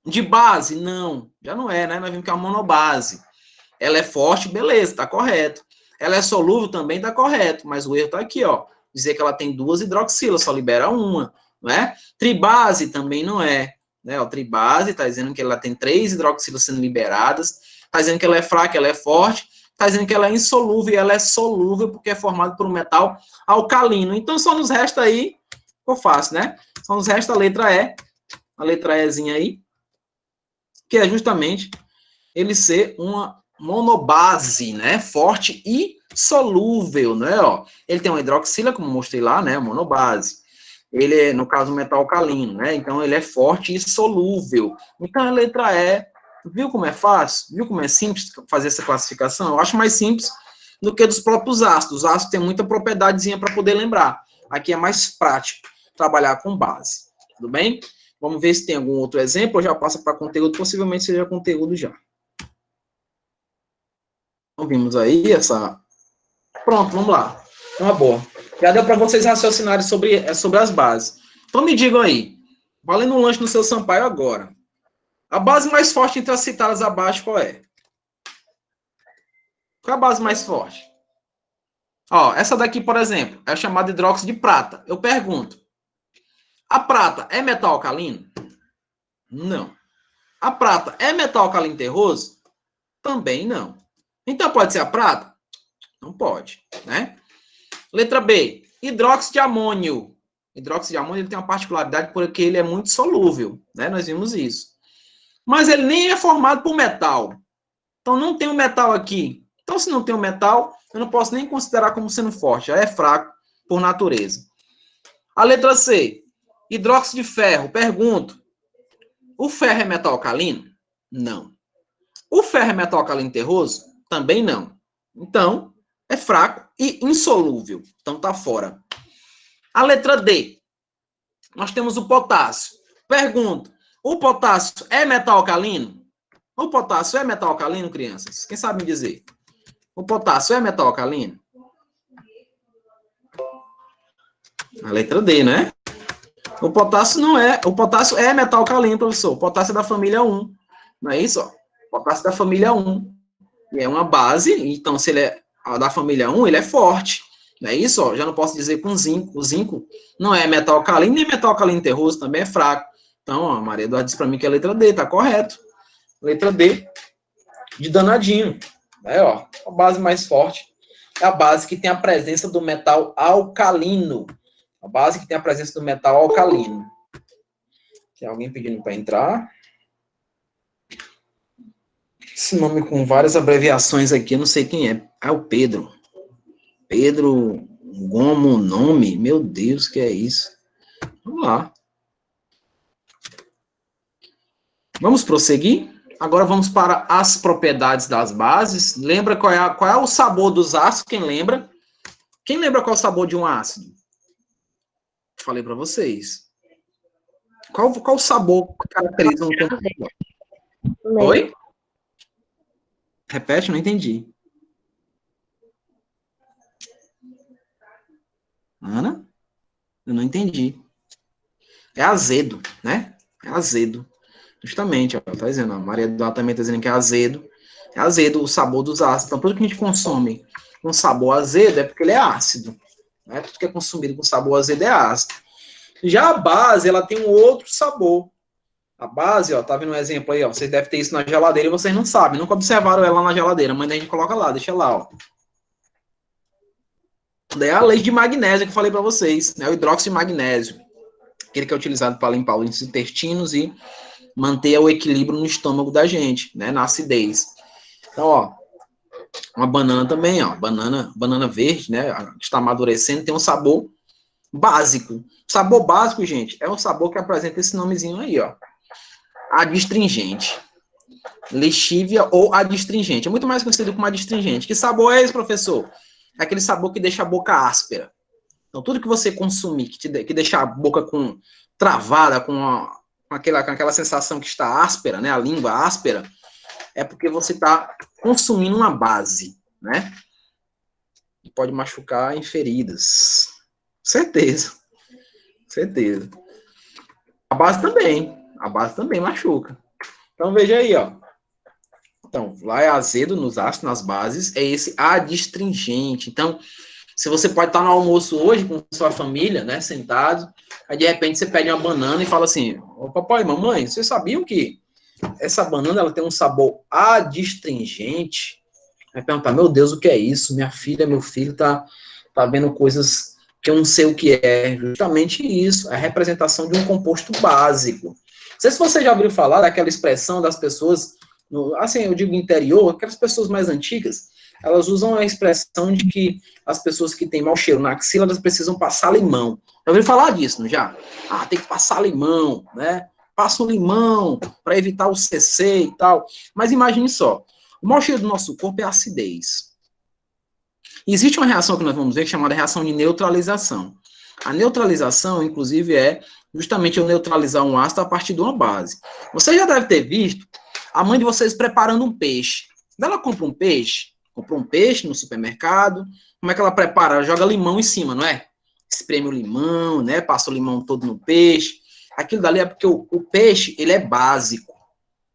De base? Não, já não é, né? Nós vimos que é uma monobase. Ela é forte, beleza, tá correto. Ela é solúvel, também tá correto, mas o erro tá aqui, ó. Dizer que ela tem 2 hidroxilas, só libera uma, né? Tribase também não é, né? O tribase tá dizendo que ela tem 3 hidroxilas sendo liberadas, tá dizendo que ela é fraca, ela é forte, tá dizendo que ela é insolúvel e ela é solúvel porque é formada por um metal alcalino. Então só nos resta aí, ficou fácil, né? Só nos resta a letra E, a letra Ezinha aí, que é justamente ele ser uma monobase, né? Forte e solúvel, né? Ó, ele tem uma hidroxila, como mostrei lá, né? Monobase. Ele é, no caso, um metal alcalino, né? Então, ele é forte e solúvel. Então, a letra E, viu como é fácil? Viu como é simples fazer essa classificação? Eu acho mais simples do que dos próprios ácidos. Os ácidos têm muita propriedadezinha para poder lembrar. Aqui é mais prático trabalhar com base. Tudo bem? Vamos ver se tem algum outro exemplo, ou já passa para conteúdo, possivelmente seja conteúdo já. Então, vimos aí essa... Pronto, vamos lá. Uma boa. Já deu para vocês raciocinarem sobre as bases. Então, me digam aí, valendo um lanche no seu Sampaio agora. A base mais forte entre as citadas abaixo, qual é? Qual é a base mais forte? Ó, essa daqui, por exemplo, é chamada hidróxido de prata. Eu pergunto, a prata é metal alcalino? Não. A prata é metal alcalino terroso? Também não. Então, pode ser a prata? Não pode, né? Letra B, hidróxido de amônio. Hidróxido de amônio ele tem uma particularidade porque ele é muito solúvel, né? Nós vimos isso. Mas ele nem é formado por metal. Então não tem um metal aqui. Então se não tem um metal, eu não posso nem considerar como sendo forte. Já é fraco por natureza. A letra C, hidróxido de ferro. Pergunto, o ferro é metal alcalino? Não. O ferro é metal alcalino terroso? Também não. Então, é fraco e insolúvel. Então tá fora. A letra D, nós temos o potássio. Pergunto, o potássio é metal alcalino? O potássio é metal alcalino, crianças? Quem sabe me dizer? O potássio é metal alcalino? A letra D, né? O potássio não é. O potássio é metal alcalino, professor. O potássio é da família 1. Não é isso? Ó? O potássio é da família 1. E é uma base, então se ele é da família 1, ele é forte. Não é isso? Ó? Já não posso dizer com zinco. O zinco não é metal alcalino, nem metal alcalino terroso, também é fraco. Então, ó, a Maria Eduarda disse para mim que é a letra D, tá correto. Letra D, de danadinho. É, ó, a base mais forte é a base que tem a presença do metal alcalino. A base que tem a presença do metal alcalino. Tem alguém pedindo para entrar? Esse nome com várias abreviações aqui, eu não sei quem é. Ah, o Pedro. Pedro Gomo nome? Meu Deus, que é isso? Vamos lá. Vamos prosseguir? Agora vamos para as propriedades das bases. Lembra qual é o sabor dos ácidos? Quem lembra? Quem lembra qual é o sabor de um ácido? Falei para vocês. Qual o sabor que caracteriza um composto? Oi? Repete, não entendi. Ana? Eu não entendi. É azedo, né? É azedo. Justamente, ó, tá dizendo, a Maria Eduarda também tá dizendo que é azedo. É azedo o sabor dos ácidos. Então, tudo que a gente consome com sabor azedo é porque ele é ácido. né? Tudo que é consumido com sabor azedo é ácido. Já a base, ela tem um outro sabor. A base, ó, tá vendo um exemplo aí, ó, vocês devem ter isso na geladeira e vocês não sabem, nunca observaram ela na geladeira, mas a gente coloca lá, deixa lá, ó. Daí é a lei de magnésio que eu falei para vocês, né? O hidróxido de magnésio, aquele que é utilizado para limpar os intestinos e manter o equilíbrio no estômago da gente, né? Na acidez. Então, ó, uma banana também, ó, banana verde, né? Que está amadurecendo, tem um sabor básico. O sabor básico, gente, é um sabor que apresenta esse nomezinho aí, ó. Adstringente. Lexívia ou adstringente. É muito mais conhecido como adstringente. Que sabor é esse, professor? É aquele sabor que deixa a boca áspera. Então, tudo que você consumir, que deixa a boca travada, com aquela sensação que está áspera, né? A língua áspera, é porque você está consumindo uma base, né? Que pode machucar em feridas. Certeza. Certeza. A base também machuca. Então, veja aí, ó. Então, lá é azedo nos ácidos, nas bases, é esse adstringente. Então, se você pode estar no almoço hoje com sua família, né, sentado, aí de repente você pede uma banana e fala assim, ô papai, mamãe, vocês sabiam que essa banana ela tem um sabor adstringente? Aí perguntar, meu Deus, o que é isso? Minha filha, meu filho tá vendo coisas que eu não sei o que é. Justamente isso, é a representação de um composto básico. Não sei se você já ouviu falar daquela expressão das pessoas, assim, eu digo interior, aquelas pessoas mais antigas, elas usam a expressão de que as pessoas que têm mau cheiro na axila, elas precisam passar limão. Já ouviu falar disso, não já? Ah, tem que passar limão, né? Passa um limão para evitar o CC e tal. Mas imagine só, o mau cheiro do nosso corpo é a acidez. Existe uma reação que nós vamos ver chamada reação de neutralização. A neutralização, inclusive, é justamente eu neutralizar um ácido a partir de uma base. Você já deve ter visto a mãe de vocês preparando um peixe. Ela compra um peixe no supermercado. Como é que ela prepara? Ela joga limão em cima, não é? Espreme o limão, né? Passa o limão todo no peixe. Aquilo dali é porque o peixe, ele é básico.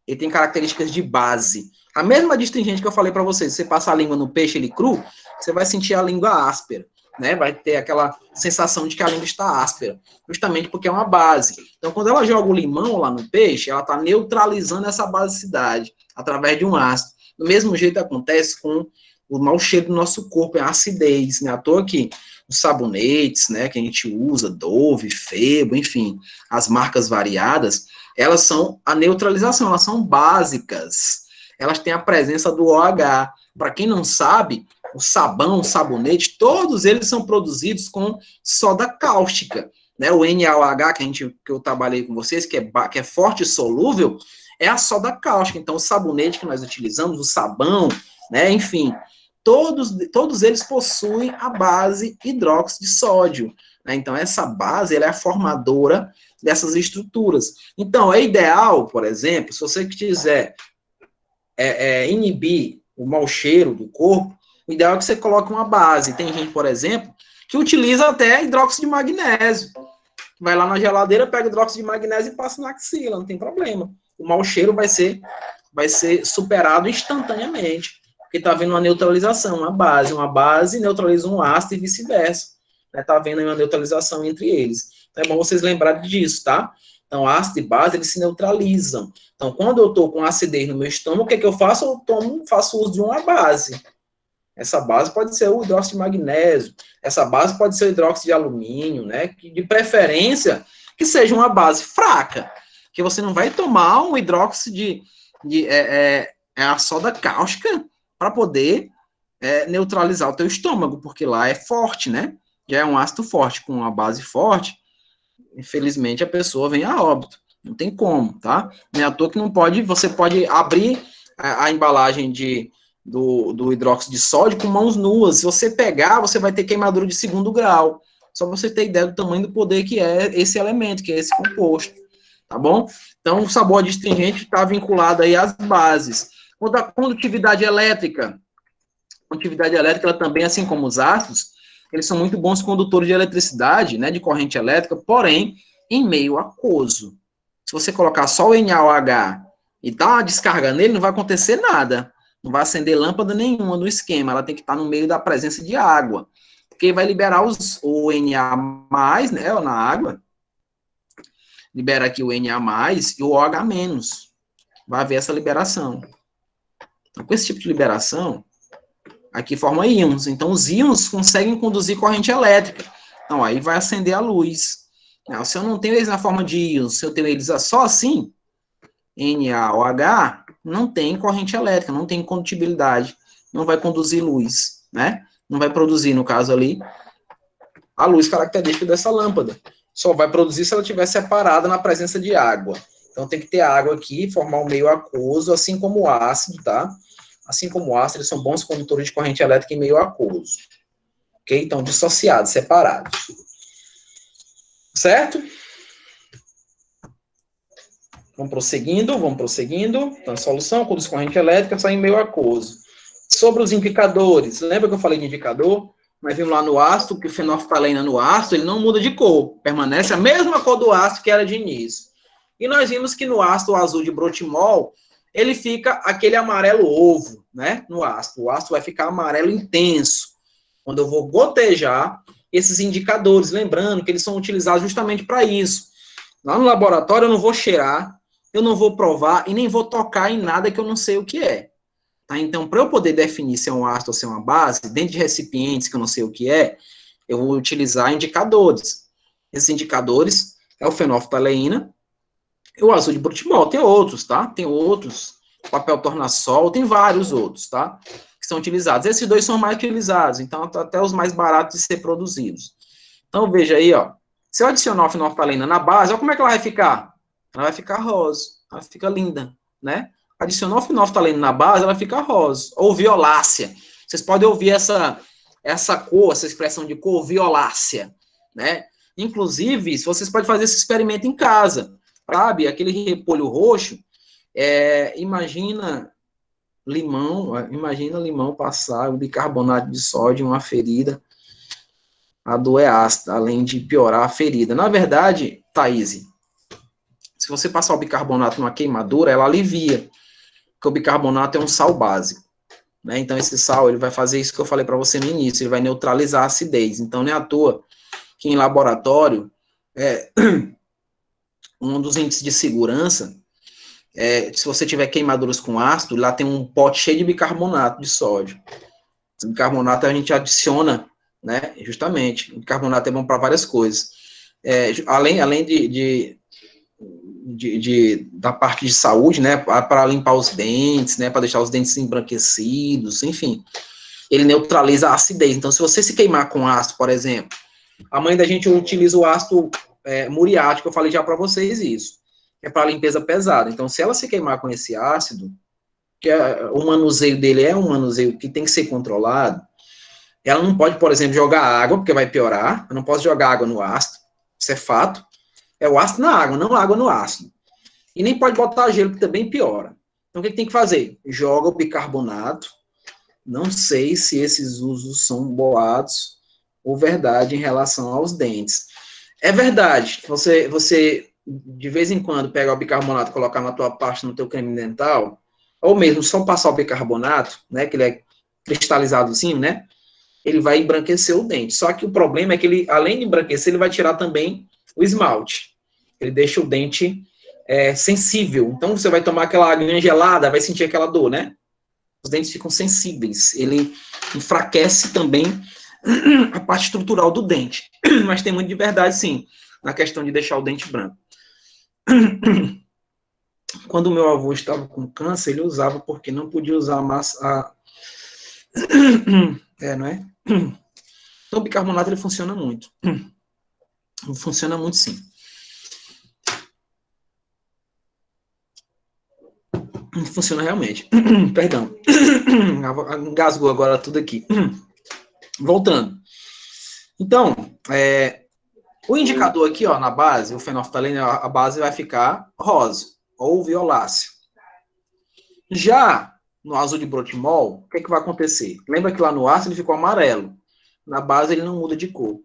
Ele tem características de base. A mesma astringente que eu falei para vocês, você passa a língua no peixe, ele cru, você vai sentir a língua áspera, né? Vai ter aquela sensação de que a língua está áspera, justamente porque é uma base. Então, quando ela joga o limão lá no peixe, ela está neutralizando essa basicidade através de um ácido. Do mesmo jeito acontece com o mau cheiro do nosso corpo, é a acidez, né? À toa que os sabonetes, né, que a gente usa, Dove, Febo, enfim, as marcas variadas, elas são a neutralização, elas são básicas. Elas têm a presença do OH. Para quem não sabe, o sabão, o sabonete, todos eles são produzidos com soda cáustica. Né? O NaOH, que eu trabalhei com vocês, que é forte e solúvel, é a soda cáustica. Então, o sabonete que nós utilizamos, o sabão, né, enfim, todos eles possuem a base hidróxido de sódio. Né? Então, essa base ela é a formadora dessas estruturas. Então, é ideal, por exemplo, se você quiser inibir o mau cheiro do corpo, o ideal é que você coloque uma base. Tem gente, por exemplo, que utiliza até hidróxido de magnésio. Vai lá na geladeira, pega hidróxido de magnésio e passa na axila, não tem problema. O mau cheiro vai ser superado instantaneamente, porque está havendo uma neutralização, uma base neutraliza um ácido e vice-versa. Está havendo uma neutralização entre eles. Então é bom vocês lembrarem disso, tá? Então, ácido e base, eles se neutralizam. Então, quando eu estou com acidez no meu estômago, o que é que eu faço? Eu faço uso de uma base. Essa base pode ser o hidróxido de magnésio, essa base pode ser o hidróxido de alumínio, né? De preferência, que seja uma base fraca, que você não vai tomar um hidróxido a soda cáustica para poder neutralizar o teu estômago, porque lá é forte, né? Já é um ácido forte, com uma base forte, infelizmente a pessoa vem a óbito. Não tem como, tá? Não é à toa que não pode, você pode abrir a embalagem do hidróxido de sódio com mãos nuas. Se você pegar, você vai ter queimadura de 2º grau. Só pra você ter ideia do tamanho do poder que é esse elemento, que é esse composto. Tá bom? Então, o sabor adstringente está vinculado aí às bases. Quanto à condutividade elétrica, ela também, assim como os ácidos, eles são muito bons condutores de eletricidade, né, de corrente elétrica, porém, em meio aquoso. Se você colocar só o NaOH e dar uma descarga nele, não vai acontecer nada. Não vai acender lâmpada nenhuma no esquema. Ela tem que estar no meio da presença de água. Porque vai liberar o Na+, né, na água, libera aqui o Na+, e o OH-. Vai haver essa liberação. Então, com esse tipo de liberação, aqui forma íons. Então, os íons conseguem conduzir corrente elétrica. Então, aí vai acender a luz. Não, se eu não tenho eles na forma de íons, se eu tenho eles só assim, NaOH, não tem corrente elétrica, não tem condutibilidade, não vai conduzir luz, né? Não vai produzir, no caso ali, a luz característica dessa lâmpada. Só vai produzir se ela estiver separada na presença de água. Então, tem que ter água aqui, formar um meio aquoso, assim como o ácido, tá? Assim como o ácido, eles são bons condutores de corrente elétrica em meio aquoso. Ok? Então, dissociados, separados. Certo? Vamos prosseguindo. Então, a solução conduz corrente elétrica só em meio aquoso. Sobre os indicadores, lembra que eu falei de indicador? Nós vimos lá no ácido, que o fenolftalena no ácido, ele não muda de cor, permanece a mesma cor do ácido que era de início. E nós vimos que no ácido azul de brotimol, ele fica aquele amarelo ovo, né, no ácido. O ácido vai ficar amarelo intenso. Quando eu vou gotejar esses indicadores, lembrando que eles são utilizados justamente para isso. Lá no laboratório eu não vou cheirar, eu não vou provar e nem vou tocar em nada que eu não sei o que é. Tá? Então, para eu poder definir se é um ácido ou se é uma base, dentro de recipientes que eu não sei o que é, eu vou utilizar indicadores. Esses indicadores é o fenolftaleína e o azul de brotimol. Tem outros, tá? Tem outros, papel tornassol, tem vários outros, tá? Que são utilizados. Esses dois são mais utilizados, então até os mais baratos de ser produzidos. Então, veja aí, ó. Se eu adicionar a fenolftaleína na base, olha como é que ela vai ficar. Ela vai ficar rosa, ela fica linda, né? Adicionar o fenolftaleína na base, ela fica rosa, ou violácea. Vocês podem ouvir essa cor, essa expressão de cor, violácea, né? Inclusive, vocês podem fazer esse experimento em casa, sabe? Aquele repolho roxo, imagina limão passar o bicarbonato de sódio em uma ferida, a dor é ácida, além de piorar a ferida. Na verdade, Thaís, se você passar o bicarbonato numa queimadura, ela alivia, porque o bicarbonato é um sal básico, né? Então, esse sal, ele vai fazer isso que eu falei para você no início, ele vai neutralizar a acidez. Então, não é à toa que em laboratório, um dos índices de segurança, se você tiver queimaduras com ácido, lá tem um pote cheio de bicarbonato de sódio. O bicarbonato a gente adiciona, né? Justamente, o bicarbonato é bom para várias coisas. Além da parte de saúde, né, para limpar os dentes, né, para deixar os dentes embranquecidos, enfim, ele neutraliza a acidez. Então, se você se queimar com ácido, por exemplo, a mãe da gente utiliza o ácido muriático, eu falei já para vocês isso, é para limpeza pesada. Então, se ela se queimar com esse ácido, que o manuseio dele é um manuseio que tem que ser controlado, ela não pode, por exemplo, jogar água, porque vai piorar, eu não posso jogar água no ácido, isso é fato, é o ácido na água, não a água no ácido. E nem pode botar gelo, que também piora. Então, o que tem que fazer? Joga o bicarbonato. Não sei se esses usos são boatos ou verdade em relação aos dentes. É verdade, você de vez em quando pega o bicarbonato e colocar na tua pasta, no teu creme dental, ou mesmo só passar o bicarbonato, né, que ele é cristalizado assim, né, ele vai embranquecer o dente. Só que o problema é que ele, além de embranquecer, ele vai tirar também o esmalte. Ele deixa o dente sensível. Então, você vai tomar aquela aguinha gelada, vai sentir aquela dor, né? Os dentes ficam sensíveis. Ele enfraquece também a parte estrutural do dente. Mas tem muito de verdade, sim, na questão de deixar o dente branco. Quando o meu avô estava com câncer, ele usava porque não podia usar massa... não é? Então, o bicarbonato, ele funciona muito. Funciona muito, sim. Funciona realmente. Perdão. Engasgou agora tudo aqui. Voltando. Então, o indicador aqui, ó, na base, o fenolftaleína, a base vai ficar rosa ou violácea. Já no azul de brotimol, o que, que vai acontecer? Lembra que lá no ácido ele ficou amarelo. Na base ele não muda de cor.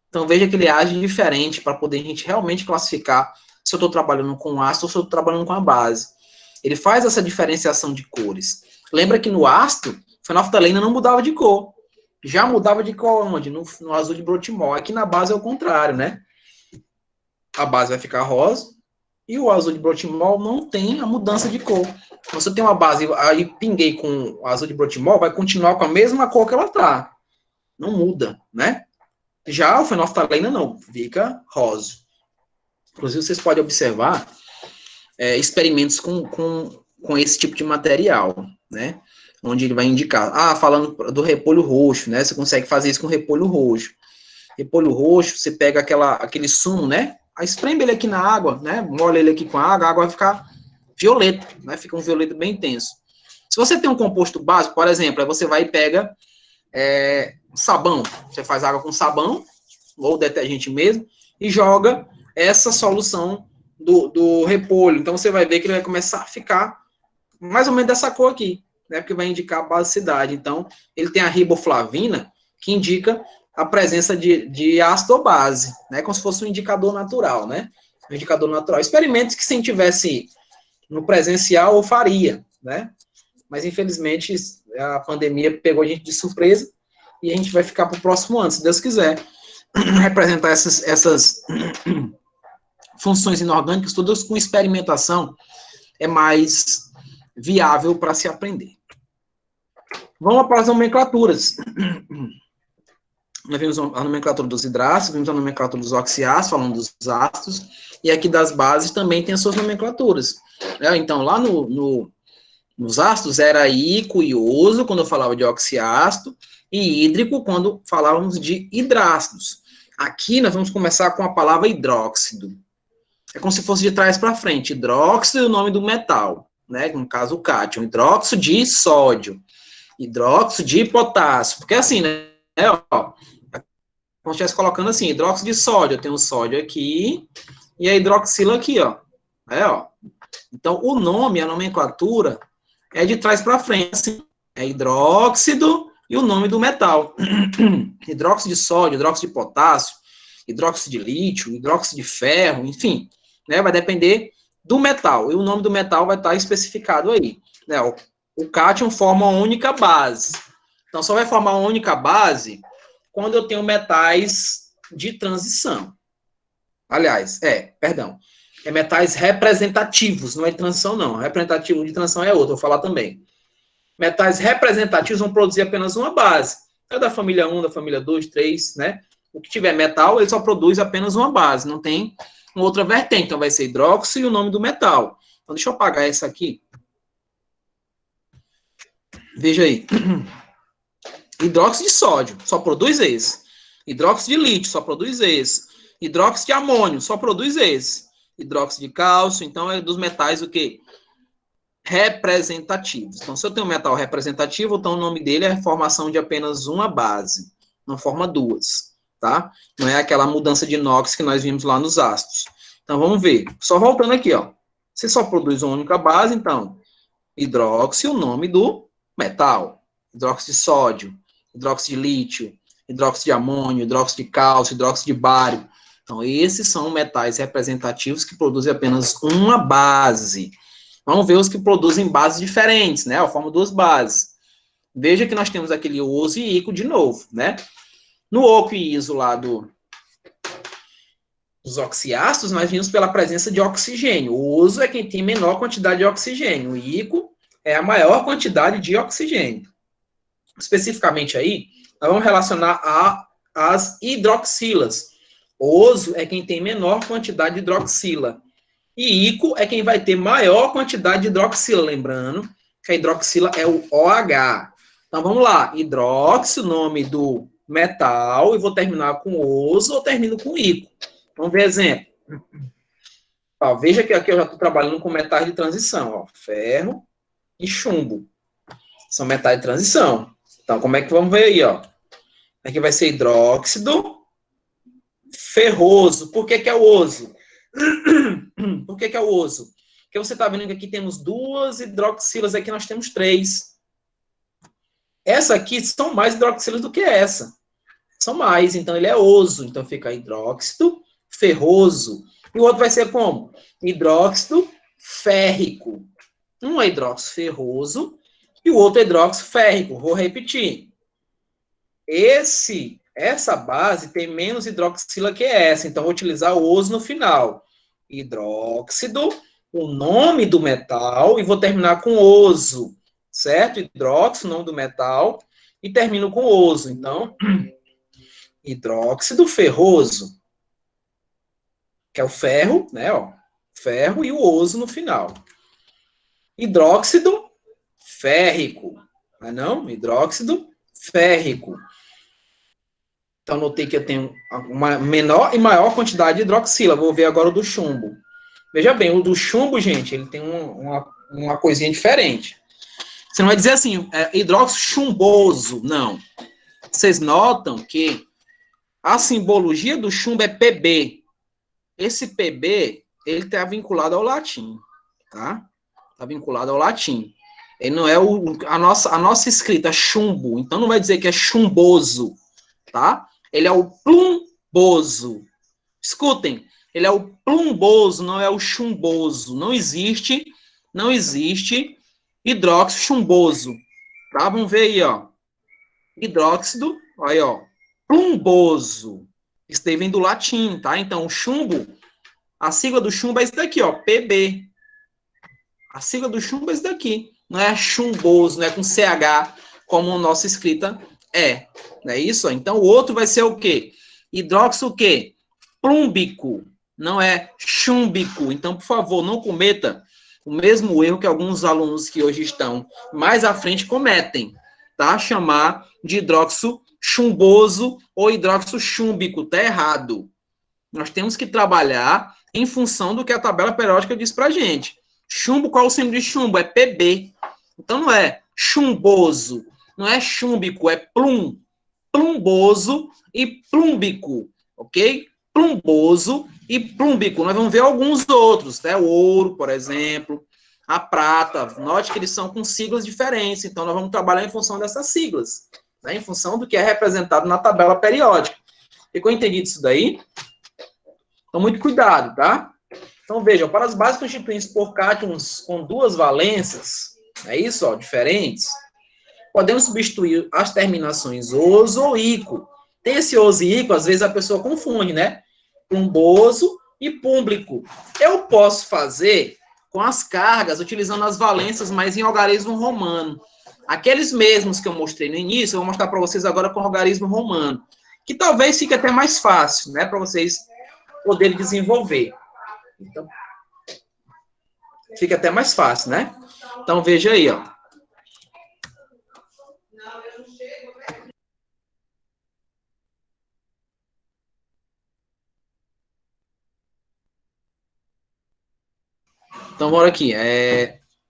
Então veja que ele age diferente para poder a gente realmente classificar se eu estou trabalhando com ácido ou se eu estou trabalhando com a base. Ele faz essa diferenciação de cores. Lembra que no ácido, fenolftaleína não mudava de cor. Já mudava de cor onde? No azul de Brotimol. Aqui na base é o contrário, né? A base vai ficar rosa e o azul de Brotimol não tem a mudança de cor. Então, se eu tenho uma base, aí pinguei com o azul de Brotimol, vai continuar com a mesma cor que ela tá. Não muda, né? Já o fenolftalina não, fica rosa. Inclusive, vocês podem observar experimentos com esse tipo de material, né? Onde ele vai indicar, falando do repolho roxo, né? Você consegue fazer isso com repolho roxo. Repolho roxo, você pega aquele sumo, né? Aí espreme ele aqui na água, né? Molha ele aqui com a água vai ficar violeta, né? Fica um violeta bem intenso. Se você tem um composto básico, por exemplo, aí você vai e pega sabão. Você faz água com sabão, ou detergente mesmo, e joga essa solução do repolho. Então, você vai ver que ele vai começar a ficar mais ou menos dessa cor aqui, né? Porque vai indicar a basicidade. Então, ele tem a riboflavina, que indica a presença de ácido ou base, né? Como se fosse um indicador natural, né? Um indicador natural. Experimentos que, se tivesse no presencial, eu faria, né? Mas, infelizmente, a pandemia pegou a gente de surpresa e a gente vai ficar para o próximo ano, se Deus quiser, representar essas funções inorgânicas, todas com experimentação, é mais viável para se aprender. Vamos para as nomenclaturas. Nós vimos a nomenclatura dos hidrácidos, vimos a nomenclatura dos oxiácidos, falando dos ácidos, e aqui das bases também tem as suas nomenclaturas. Então, lá nos ácidos era íquico e ioso, quando eu falava de oxiácido, e hídrico, quando falávamos de hidrácidos. Aqui nós vamos começar com a palavra hidróxido. É como se fosse de trás para frente. Hidróxido é o nome do metal, né? No caso, o cátion. Hidróxido de sódio. Hidróxido de potássio. Porque assim, né? Ó, como se estivesse colocando assim, hidróxido de sódio. Eu tenho o sódio aqui e a hidroxila aqui, ó. Ó. Então, o nome, a nomenclatura, é de trás para frente. Assim, é hidróxido e o nome do metal. Hidróxido de sódio, hidróxido de potássio, hidróxido de lítio, hidróxido de ferro, enfim, né? Vai depender do metal. E o nome do metal vai estar especificado aí. Né? O cátion forma uma única base. Então, só vai formar uma única base quando eu tenho metais de transição. Aliás, é metais representativos, não é de transição, não. Representativo de transição é outro, vou falar também. Metais representativos vão produzir apenas uma base. É da família 1, da família 2, 3, né? O que tiver metal, ele só produz apenas uma base, não tem uma outra vertente. Então, vai ser hidróxido e o nome do metal. Então, deixa eu apagar essa aqui. Veja aí. Hidróxido de sódio, só produz esse. Hidróxido de lítio, só produz esse. Hidróxido de amônio, só produz esse. Hidróxido de cálcio, então é dos metais o quê? Representativos. Então, se eu tenho um metal representativo, então o nome dele é a formação de apenas uma base, não forma duas, tá? Não é aquela mudança de inox que nós vimos lá nos ácidos. Então, vamos ver. Só voltando aqui, ó. Se só produz uma única base, então, hidróxido, o nome do metal. Hidróxido de sódio, hidróxido de lítio, hidróxido de amônio, hidróxido de cálcio, hidróxido de bário. Então, esses são metais representativos que produzem apenas uma base. Vamos ver os que produzem bases diferentes, né? Eu formo duas bases. Veja que nós temos aquele oso e íquico de novo, né? No oco e iso lá dos oxiácidos, nós vimos pela presença de oxigênio. O oso é quem tem menor quantidade de oxigênio. O íquico é a maior quantidade de oxigênio. Especificamente aí, nós vamos relacionar as hidroxilas. O oso é quem tem menor quantidade de hidroxila. E íquico é quem vai ter maior quantidade de hidroxila. Lembrando que a hidroxila é o OH. Então, vamos lá. Hidróxido, nome do metal, e vou terminar com oso ou termino com íquico. Vamos ver exemplo. Ó, veja que aqui eu já estou trabalhando com metais de transição. Ó, ferro e chumbo. São metais de transição. Então, como é que vamos ver aí? Ó? Aqui vai ser hidróxido ferroso. Por que é o oso? Por que é o oso? Porque você está vendo que aqui temos duas hidroxilas, aqui nós temos três. Essa aqui são mais hidroxilas do que essa. São mais, então ele é oso. Então fica hidróxido ferroso. E o outro vai ser como? Hidróxido férrico. Um é hidróxido ferroso e o outro é hidróxido férrico. Vou repetir. essa base tem menos hidroxila que essa, então vou utilizar o oso no final. Hidróxido, o nome do metal, e vou terminar com oso, certo? Hidróxido, nome do metal, e termino com oso. Então, hidróxido ferroso, que é o ferro, né? Ó, ferro e o oso no final. Hidróxido férrico, não? Hidróxido férrico. Então, notei que eu tenho uma menor e maior quantidade de hidroxila. Vou ver agora o do chumbo. Veja bem, o do chumbo, gente, ele tem uma coisinha diferente. Você não vai dizer assim, hidróxido chumboso, não. Vocês notam que a simbologia do chumbo é PB. Esse PB, ele está vinculado ao latim, tá? Está vinculado ao latim. Ele não é a nossa escrita chumbo, então não vai dizer que é chumboso, tá? Ele é o plumboso. Escutem, ele é o plumboso, não é o chumboso. Não existe hidróxido chumboso. Tá? Vamos ver aí, ó. Hidróxido, aí, ó. Plumboso. Isso daí vem do latim, tá? Então, o chumbo, a sigla do chumbo é isso daqui, ó. PB. A sigla do chumbo é isso daqui. Não é chumboso, não é com CH, como a nossa escrita é. Não é isso? Então, o outro vai ser o quê? Hidróxido o quê? Plúmbico. Não é chúmbico. Então, por favor, não cometa o mesmo erro que alguns alunos que hoje estão mais à frente cometem, tá? Chamar de hidróxido chumboso ou hidróxido chúmbico. Tá errado. Nós temos que trabalhar em função do que a tabela periódica diz pra gente. Chumbo, qual é o símbolo de chumbo? É PB. Então não é chumboso, não é chúmbico, é plumboso e plúmbico, ok? Plumboso e plúmbico. Nós vamos ver alguns outros, né? O ouro, por exemplo, a prata. Note que eles são com siglas diferentes, então nós vamos trabalhar em função dessas siglas, né? Em função do que é representado na tabela periódica. Ficou entendido isso daí? Então, muito cuidado, tá? Então, vejam, para as bases constituintes por cátions com duas valências, é isso, ó, diferentes, podemos substituir as terminações oso ou ico. Tem esse oso e ico, às vezes a pessoa confunde, né? Plumboso e público. Eu posso fazer com as cargas, utilizando as valências, mas em algarismo romano. Aqueles mesmos que eu mostrei no início, eu vou mostrar para vocês agora com algarismo romano, que talvez fique até mais fácil, né, para vocês poderem desenvolver. Então, fica até mais fácil, né? Então, veja aí, ó. Então, bora aqui.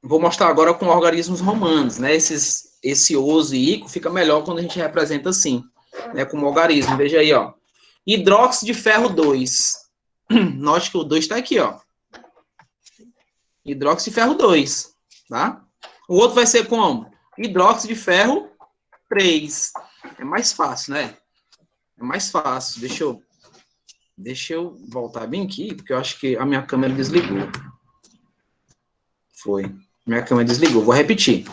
Vou mostrar agora com organismos romanos, né? Esse oso e ico fica melhor quando a gente representa assim, né? Como algarismo. Veja aí, ó. Hidróxido de ferro 2. Note que o 2 está aqui, ó. Hidróxido de ferro 2, tá? O outro vai ser como? Hidróxido de ferro 3. É mais fácil, né? É mais fácil. Deixa eu voltar bem aqui, porque eu acho que a minha câmera desligou. Foi. Minha câmera desligou. Vou repetir.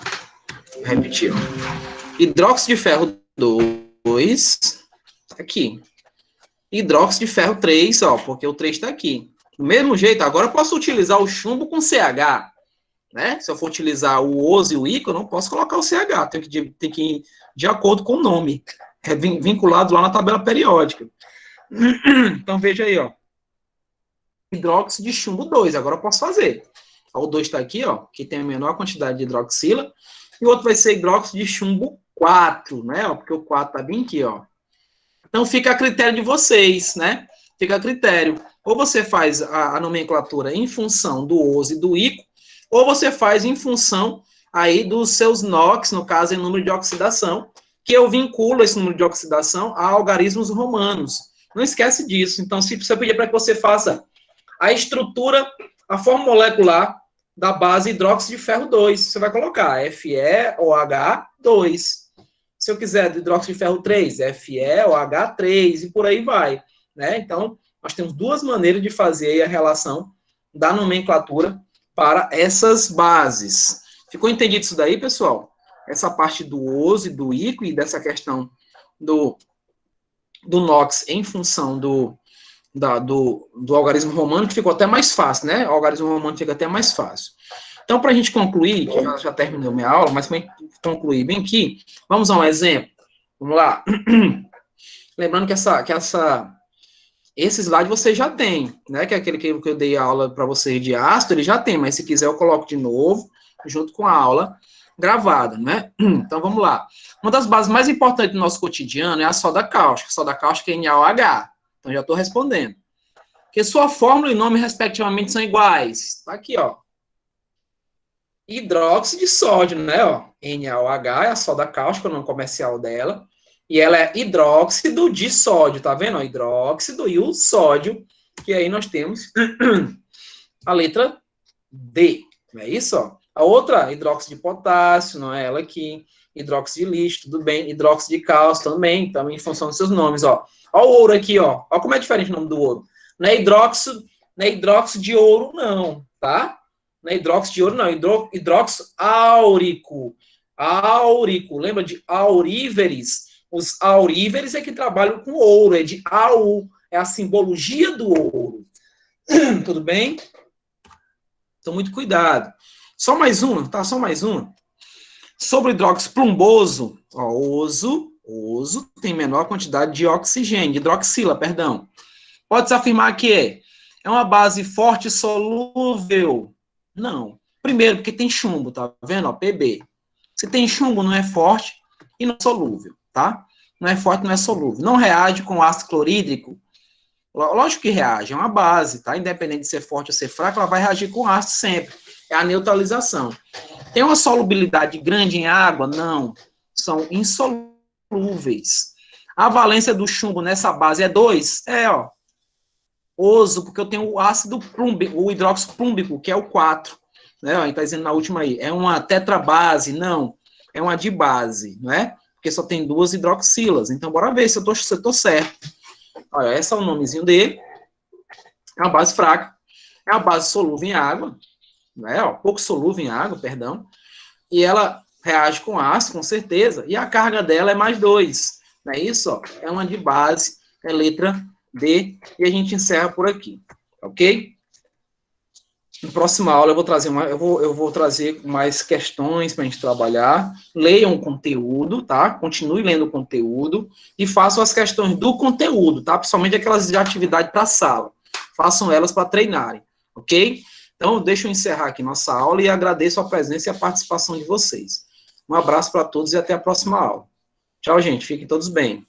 Hidróxido de ferro 2. Tá aqui. Hidróxido de ferro 3, ó, porque o 3 está aqui. Do mesmo jeito, agora eu posso utilizar o chumbo com CH, né? Se eu for utilizar o oso e o ico, eu não posso colocar o CH, tem que ir de acordo com o nome. É vinculado lá na tabela periódica. Então, veja aí, ó. Hidróxido de chumbo 2, agora eu posso fazer. O 2 está aqui, ó, que tem a menor quantidade de hidroxila. E o outro vai ser hidróxido de chumbo 4, né? Ó, porque o 4 está bem aqui, ó. Então, fica a critério de vocês, né? Fica a critério. Ou você faz a nomenclatura em função do oso e do ico, ou você faz em função aí dos seus NOx, no caso, em número de oxidação, que eu vinculo esse número de oxidação a algarismos romanos. Não esquece disso. Então, se você pedir para que você faça a estrutura, a forma molecular da base hidróxido de ferro 2, você vai colocar FeOH2. Se eu quiser do hidróxido de ferro 3, FeOH3 e por aí vai, né? Então, nós temos duas maneiras de fazer a relação da nomenclatura para essas bases. Ficou entendido isso daí, pessoal? Essa parte do oso e do ico e dessa questão do NOx em função do algarismo romano, que ficou até mais fácil, né? O algarismo romano fica até mais fácil. Então, para a gente concluir, que já terminou minha aula, mas para concluir bem aqui, vamos a um exemplo. Vamos lá. Lembrando que esse slide você já tem, né? Que é aquele que eu dei a aula para vocês de ácido, ele já tem, mas se quiser eu coloco de novo, junto com a aula gravada, né? Então, vamos lá. Uma das bases mais importantes do nosso cotidiano é a soda cáustica. A soda cáustica é NaOH. Então, já estou respondendo. Porque sua fórmula e nome, respectivamente, são iguais. Tá aqui, ó. Hidróxido de sódio, né? Ó. NaOH é a soda cáustica, o nome comercial dela. E ela é hidróxido de sódio, tá vendo? Hidróxido e o sódio, que aí nós temos a letra D, não é isso? Ó? A outra, hidróxido de potássio, não é ela aqui. Hidróxido de lítio, tudo bem. Hidróxido de cálcio também em função dos seus nomes, ó. Ó o ouro aqui, ó. Ó como é diferente o nome do ouro. Não é hidróxido de ouro, não, tá? Não é hidróxido de ouro, não. Hidróxido áurico. Áurico. Lembra de auríveres? Os auríveres é que trabalham com ouro, é de AU, é a simbologia do ouro. Tudo bem? Então, muito cuidado. Só mais uma, tá? Só mais uma. Sobre o hidróxido plumboso, ó, oso tem menor quantidade de oxigênio, de hidroxila, perdão. Pode-se afirmar que é uma base forte e solúvel? Não. Primeiro, porque tem chumbo, tá vendo? Ó, Pb. Se tem chumbo, não é forte e não é solúvel, tá? Não é forte, não é solúvel. Não reage com ácido clorídrico. Lógico que reage, é uma base, tá? Independente de ser forte ou ser fraca, ela vai reagir com ácido sempre. É a neutralização. Tem uma solubilidade grande em água? Não. São insolúveis. A valência do chumbo nessa base é 2? É, ó. Oso, porque eu tenho o ácido plúmbico, o hidróxido plúmbico, que é o 4. Né? A gente está dizendo na última aí. É uma tetrabase? Não. É uma dibase, não é? Porque só tem 2 hidroxilas. Então, bora ver se eu tô certo. Olha, esse é o nomezinho dele. É uma base fraca. É uma base solúvel em água. Né? Ó, pouco solúvel em água, perdão. E ela reage com ácido, com certeza. E a carga dela é mais 2. Não é isso? Ó? É uma dibase, é letra D. E a gente encerra por aqui. Ok? Na próxima aula eu vou trazer mais questões para a gente trabalhar. Leiam o conteúdo, tá? Continue lendo o conteúdo e façam as questões do conteúdo, tá? Principalmente aquelas de atividade para a sala. Façam elas para treinarem, ok? Então, deixa eu encerrar aqui nossa aula e agradeço a presença e a participação de vocês. Um abraço para todos e até a próxima aula. Tchau, gente. Fiquem todos bem.